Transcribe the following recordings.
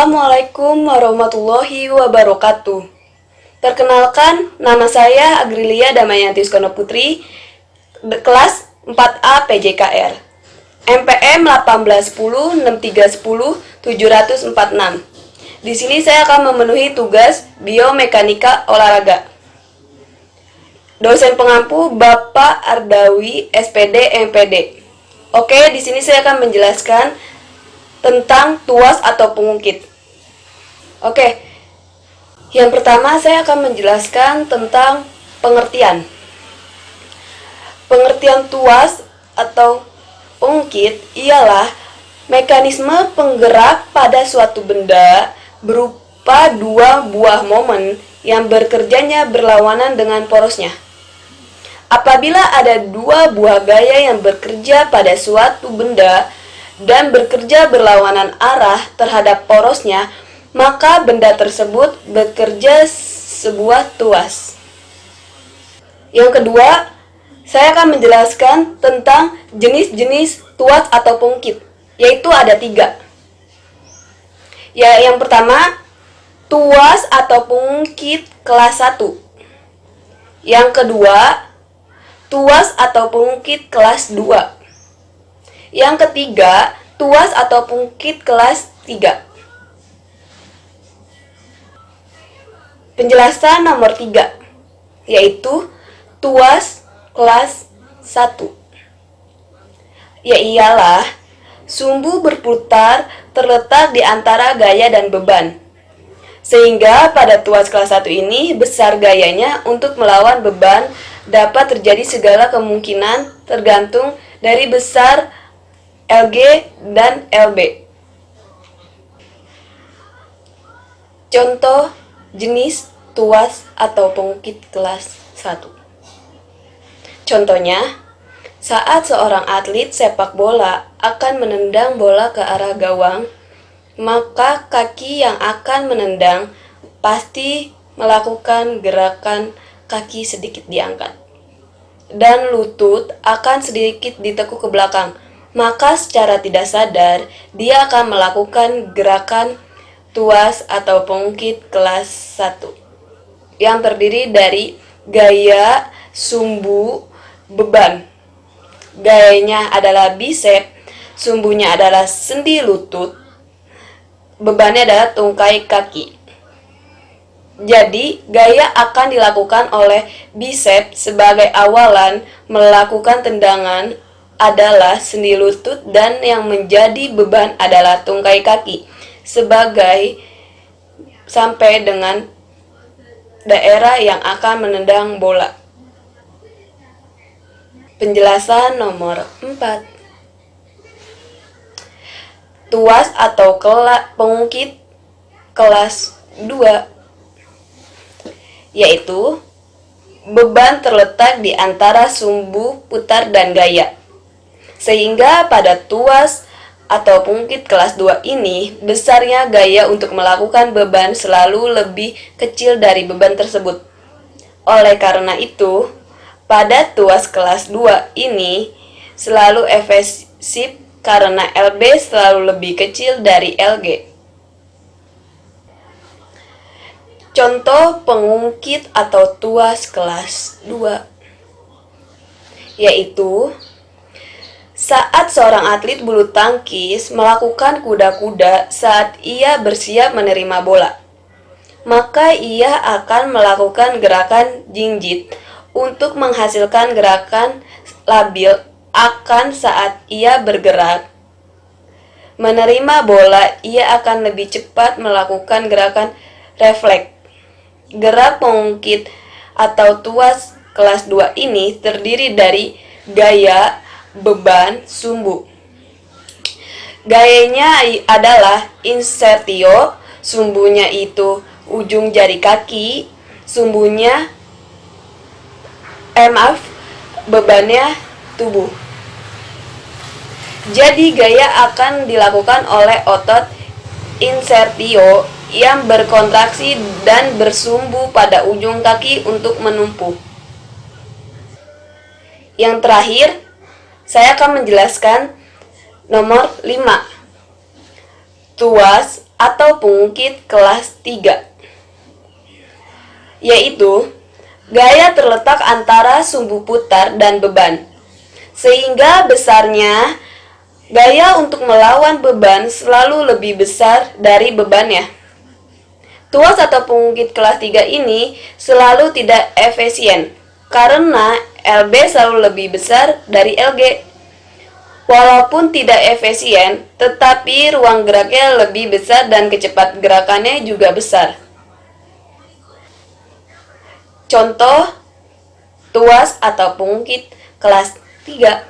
Assalamualaikum warahmatullahi wabarakatuh. Perkenalkan, nama saya Agrilia Damayanti Sukarno Putri, kelas 4A PJKR, MPM 18106310 746. Di sini saya akan memenuhi tugas biomekanika olahraga. Dosen pengampu Bapak Ardawi, SPD, MPD. Oke, di sini saya akan menjelaskan tentang tuas atau pengungkit. Oke, yang pertama saya akan menjelaskan tentang pengertian. Pengertian tuas atau pengungkit ialah mekanisme penggerak pada suatu benda berupa dua buah momen yang bekerjanya berlawanan dengan porosnya. Apabila ada dua buah gaya yang bekerja pada suatu benda dan bekerja berlawanan arah terhadap porosnya, maka benda tersebut bekerja sebuah tuas. Yang kedua, saya akan menjelaskan tentang jenis-jenis tuas atau pengungkit, yaitu ada 3. Yang pertama, tuas atau pengungkit kelas 1. Yang kedua, tuas atau pengungkit kelas 2. Yang ketiga, tuas atau pengungkit kelas 3. Penjelasan nomor 3, yaitu tuas kelas 1. Ialah sumbu berputar terletak di antara gaya dan beban. Sehingga pada tuas kelas 1 ini besar gayanya untuk melawan beban dapat terjadi segala kemungkinan tergantung dari besar LG dan LB. Contoh jenis tuas atau pengungkit kelas 1. Contohnya, saat seorang atlet sepak bola akan menendang bola ke arah gawang, maka kaki yang akan menendang pasti melakukan gerakan kaki sedikit diangkat, dan lutut akan sedikit ditekuk ke belakang. Maka secara tidak sadar, dia akan melakukan gerakan tuas atau pengungkit kelas 1 yang terdiri dari gaya, sumbu, beban. Gayanya adalah bicep, sumbunya adalah sendi lutut, bebannya adalah tungkai kaki. Jadi, gaya akan dilakukan oleh bicep sebagai awalan, melakukan tendangan adalah sendi lutut, dan yang menjadi beban adalah tungkai kaki sebagai sampai dengan daerah yang akan menendang bola. Penjelasan nomor 4. Tuas atau pengungkit kelas 2, yaitu beban terletak di antara sumbu putar dan gaya. Sehingga pada tuas atau pengungkit kelas 2 ini, besarnya gaya untuk melakukan beban selalu lebih kecil dari beban tersebut. Oleh karena itu, pada tuas kelas 2 ini selalu efektif karena LB selalu lebih kecil dari LG. Contoh pengungkit atau tuas kelas 2, yaitu saat seorang atlet bulu tangkis melakukan kuda-kuda saat ia bersiap menerima bola, maka ia akan melakukan gerakan jinjit untuk menghasilkan gerakan labil akan saat ia bergerak menerima bola, ia akan lebih cepat melakukan gerakan refleks. Gerak pengungkit atau tuas kelas 2 ini terdiri dari gaya, beban, sumbu. Gayanya adalah insertio, sumbunya itu ujung jari kaki, bebannya tubuh. Jadi gaya akan dilakukan oleh otot insertio yang berkontraksi dan bersumbu pada ujung kaki untuk menumpu. Yang terakhir, saya akan menjelaskan nomor 5. Tuas atau pengungkit kelas 3, yaitu gaya terletak antara sumbu putar dan beban, sehingga besarnya gaya untuk melawan beban selalu lebih besar dari bebannya. Tuas atau pengungkit kelas 3 ini selalu tidak efisien, karena LB selalu lebih besar dari LG. Walaupun tidak efisien, tetapi ruang geraknya lebih besar dan kecepatan gerakannya juga besar. Contoh tuas atau pengungkit kelas 3,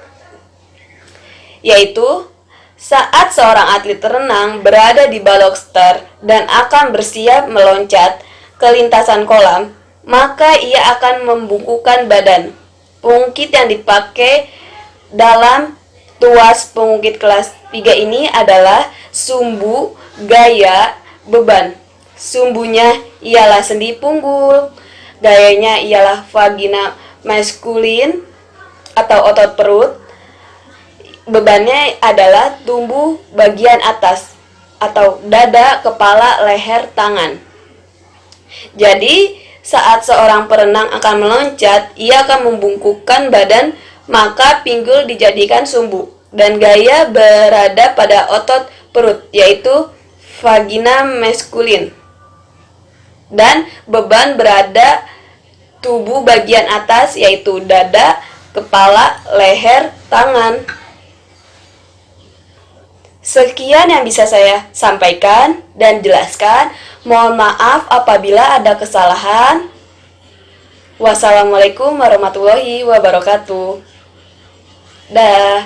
yaitu saat seorang atlet renang berada di balok start dan akan bersiap meloncat ke lintasan kolam, maka ia akan membungkukkan badan. Pengungkit yang dipakai dalam tuas pengungkit kelas 3 ini adalah sumbu gaya beban. Sumbunya ialah sendi punggung, gayanya ialah vagina maskulin atau otot perut. Bebannya adalah tubuh bagian atas atau dada, kepala, leher, tangan. Jadi, saat seorang perenang akan meloncat, ia akan membungkukkan badan, maka pinggul dijadikan sumbu dan gaya berada pada otot perut, yaitu vagina maskulin. Dan beban berada tubuh bagian atas, yaitu dada, kepala, leher, tangan. Sekian yang bisa saya sampaikan dan jelaskan. Mohon maaf apabila ada kesalahan. Wassalamualaikum warahmatullahi wabarakatuh. Dah.